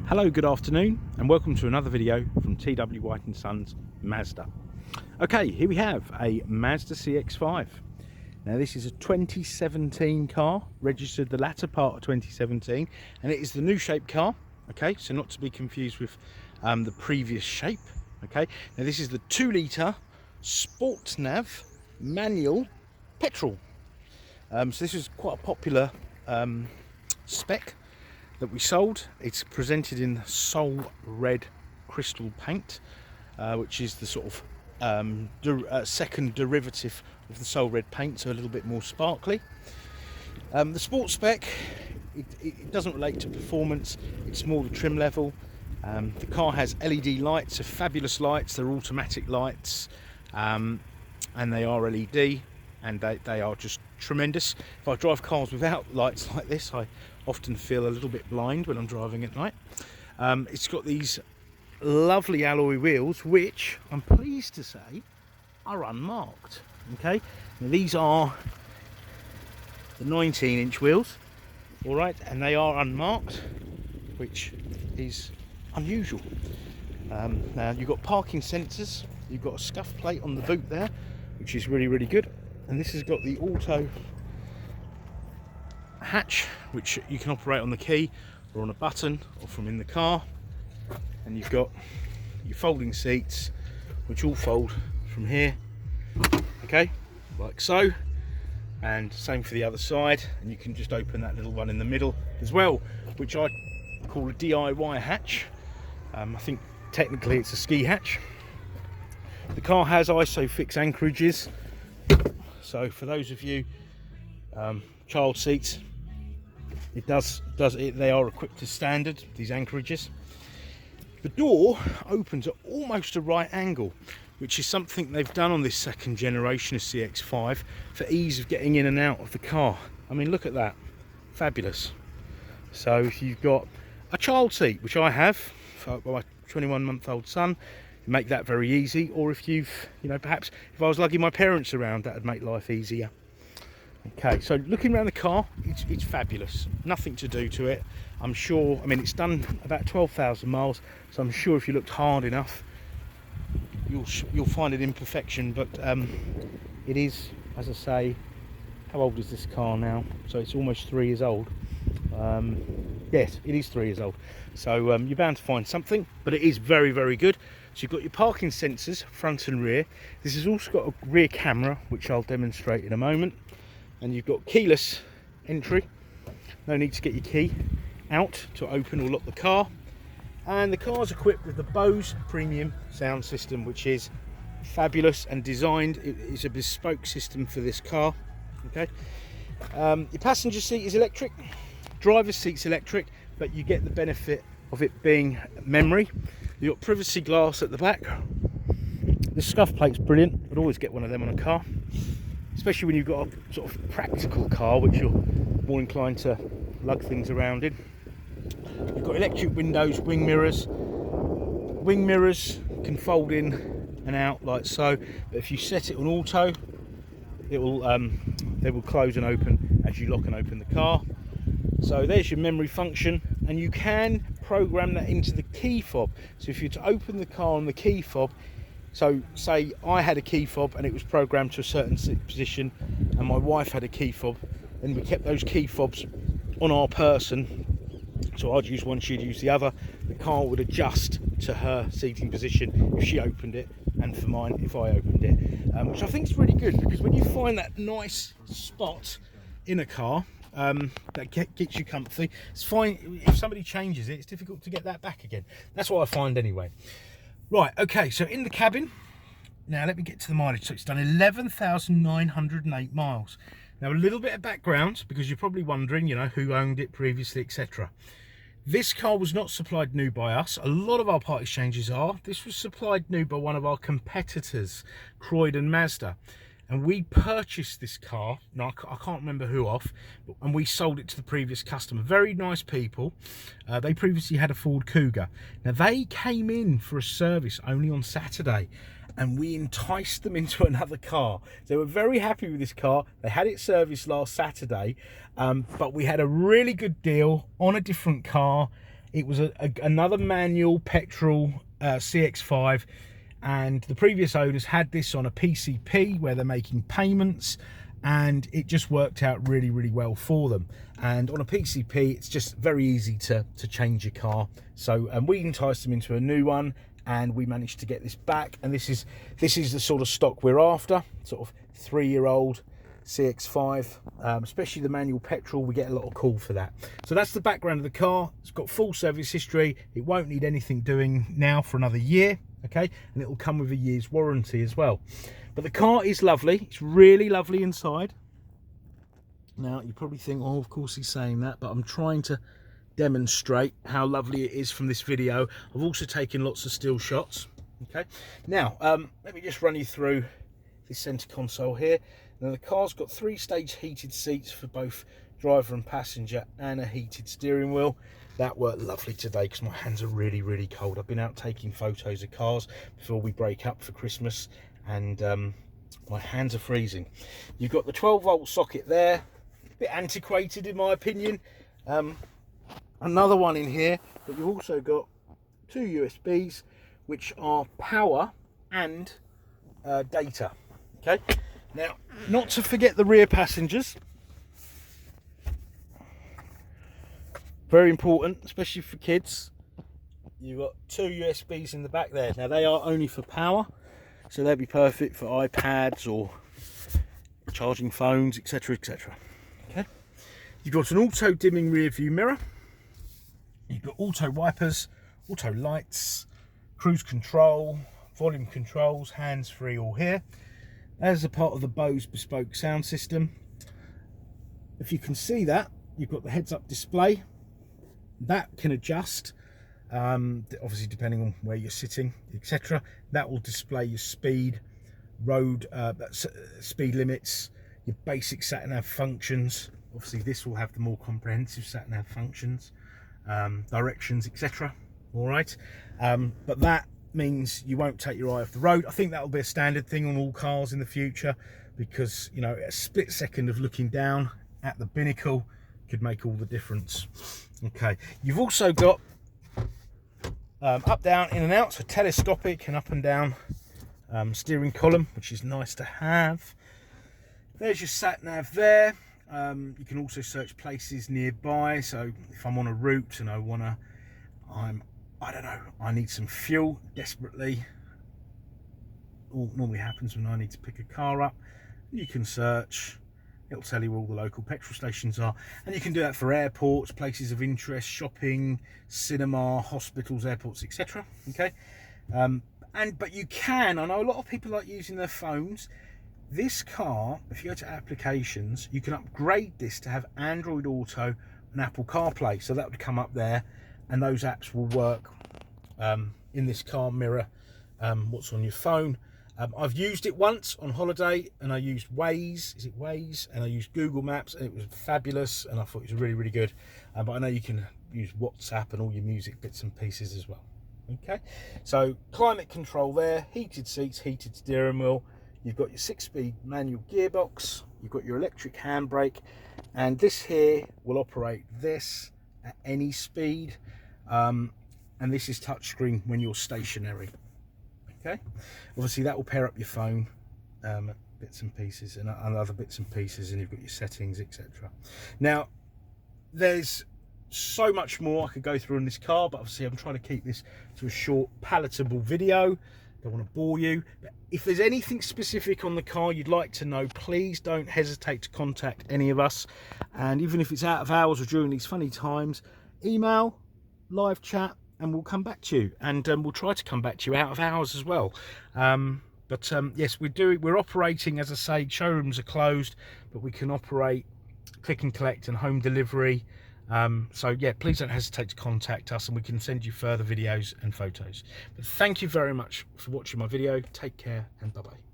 Hello, good afternoon, and welcome to another video from T.W White Sons Mazda. Okay, here we have a Mazda CX-5. Now this is a 2017 car, registered the latter part of 2017, and it is the new shape car. Okay, so not to be confused with the previous shape. Okay, now this is the 2-litre Sport Nav manual petrol. So this is quite a popular spec that we sold. It's presented in Soul Red crystal paint, which is the sort of second derivative of the Soul Red paint, so a little bit more sparkly. The sport spec, it doesn't relate to performance, it's more the trim level. The car has LED lights, so fabulous lights. They're automatic lights, and they are LED, and they are just tremendous. If I drive cars without lights like this, I often feel a little bit blind when I'm driving at night. It's got these lovely alloy wheels, which I'm pleased to say are unmarked. Okay, now these are the 19-inch wheels, all right, and they are unmarked, which is unusual. Now you've got parking sensors, you've got a scuff plate on the boot there, which is really good, and this has got the auto hatch, which you can operate on the key or on a button or from in the car. And you've got your folding seats, which all fold from here, okay, like so, and same for the other side. And you can just open that little one in the middle as well, which I call a DIY hatch. I think technically it's a ski hatch. The car has ISOFIX anchorages, so for those of you child seats, they are equipped to standard, these anchorages. The door opens at almost a right angle, which is something they've done on this second generation of CX-5 for ease of getting in and out of the car. I mean, look at that, fabulous. So if you've got a child seat, which I have for my 21-month-old son, you make that very easy. Or if you've, perhaps if I was lugging my parents around, that would make life easier. Okay, so looking around the car, it's fabulous. Nothing to do to it. I'm sure, I mean, it's done about 12,000 miles, so I'm sure if you looked hard enough, you'll find an imperfection. But it is, as I say, how old is this car now? So it's almost 3 years old. Yes, it is 3 years old. So you're bound to find something, but it is very good. So you've got your parking sensors, front and rear. This has also got a rear camera, which I'll demonstrate in a moment. And you've got keyless entry, no need to get your key out to open or lock the car. And the car's equipped with the Bose premium sound system, which is fabulous and designed. It's a bespoke system for this car. Okay, your passenger seat is electric, driver's seat's electric, but you get the benefit of it being memory. You've got privacy glass at the back. The scuff plate's brilliant. I'd always get one of them on a car, especially when you've got a sort of practical car, which you're more inclined to lug things around in. You've got electric windows, wing mirrors. Wing mirrors can fold in and out like so, but if you set it on auto, they will close and open as you lock and open the car. So there's your memory function, and you can program that into the key fob. So if you're to open the car on the key fob, so say I had a key fob and it was programmed to a certain position, and my wife had a key fob, and we kept those key fobs on our person. So I'd use one, she'd use the other. The car would adjust to her seating position if she opened it, and for mine if I opened it, which I think is really good, because when you find that nice spot in a car that gets you comfy, it's fine. If somebody changes it, it's difficult to get that back again. That's what I find anyway. Right, okay, so in the cabin, now let me get to the mileage. So it's done 11,908 miles. Now a little bit of background, because you're probably wondering, who owned it previously, etc. This car was not supplied new by us. A lot of our part exchanges are. This was supplied new by one of our competitors, Croydon Mazda. And we purchased this car, no, I can't remember who off, and we sold it to the previous customer. Very nice people. They previously had a Ford Cougar. Now they came in for a service only on Saturday, and we enticed them into another car. They were very happy with this car. They had it serviced last Saturday, but we had a really good deal on a different car, It was another manual petrol CX-5, and the previous owners had this on a PCP where they're making payments, and it just worked out really, really well for them. And on a PCP, it's just very easy to change your car. So we enticed them into a new one, and we managed to get this back. And this is the sort of stock we're after, sort of 3-year-old CX-5, especially the manual petrol. We get a lot of call for that. So that's the background of the car. It's got full service history. It won't need anything doing now for another year, okay? And it will come with a year's warranty as well. But the car is lovely. It's really lovely inside. Now, you probably think, oh, of course he's saying that, but I'm trying to demonstrate how lovely it is from this video. I've also taken lots of still shots, okay? Now, let me just run you through this center console here. Now, the car's got 3-stage heated seats for both driver and passenger, and a heated steering wheel. That worked lovely today because my hands are really, really cold. I've been out taking photos of cars before we break up for Christmas, and my hands are freezing. You've got the 12-volt socket there, a bit antiquated in my opinion. Another one in here, but you've also got 2 USBs, which are power and data. Okay, now not to forget the rear passengers. Very important, especially for kids. You've got 2 USBs in the back there. Now they are only for power, so they'll be perfect for iPads or charging phones, etc, etc. Okay, you've got an auto dimming rear view mirror. You've got auto wipers, auto lights, cruise control, volume controls, hands-free all here. As a part of the Bose bespoke sound system. If you can see that, you've got the heads-up display. That can adjust, obviously depending on where you're sitting, etc. That will display your speed, road speed limits, your basic sat-nav functions. Obviously this will have the more comprehensive sat-nav functions, directions, etc. All right, but that means you won't take your eye off the road. I think that will be a standard thing on all cars in the future, because, you know, a split second of looking down at the binnacle could make all the difference. Okay, you've also got up, down, in and out, so telescopic and up and down steering column, which is nice to have. There's your sat nav there. You can also search places nearby, so if I'm on a route and I don't know, I need some fuel desperately. All normally happens when I need to pick a car up. You can search, it'll tell you where all the local petrol stations are, and you can do that for airports, places of interest, shopping, cinema, hospitals, airports, etc. Okay, but you can, I know a lot of people like using their phones. This car, if you go to applications, you can upgrade this to have Android Auto and Apple CarPlay, so that would come up there, and those apps will work in this car, mirror what's on your phone. I've used it once on holiday, and I used Waze, is it Waze? And I used Google Maps, and it was fabulous, and I thought it was really, really good. But I know you can use WhatsApp and all your music bits and pieces as well. Okay, so climate control there, heated seats, heated steering wheel. You've got your 6-speed manual gearbox, you've got your electric handbrake, and this here will operate this at any speed, and this is touchscreen when you're stationary. Okay, obviously that will pair up your phone, bits and pieces, and other bits and pieces, and you've got your settings, etc. Now, there's so much more I could go through in this car, but obviously I'm trying to keep this to a short, palatable video. Don't want to bore you, but if there's anything specific on the car you'd like to know, please don't hesitate to contact any of us. And even if it's out of hours or during these funny times, email, live chat, and we'll come back to you, and we'll try to come back to you out of hours as well. Yes, we're operating, as I say, showrooms are closed, but we can operate click and collect and home delivery. So yeah, please don't hesitate to contact us, and we can send you further videos and photos. But thank you very much for watching my video. Take care, and bye bye.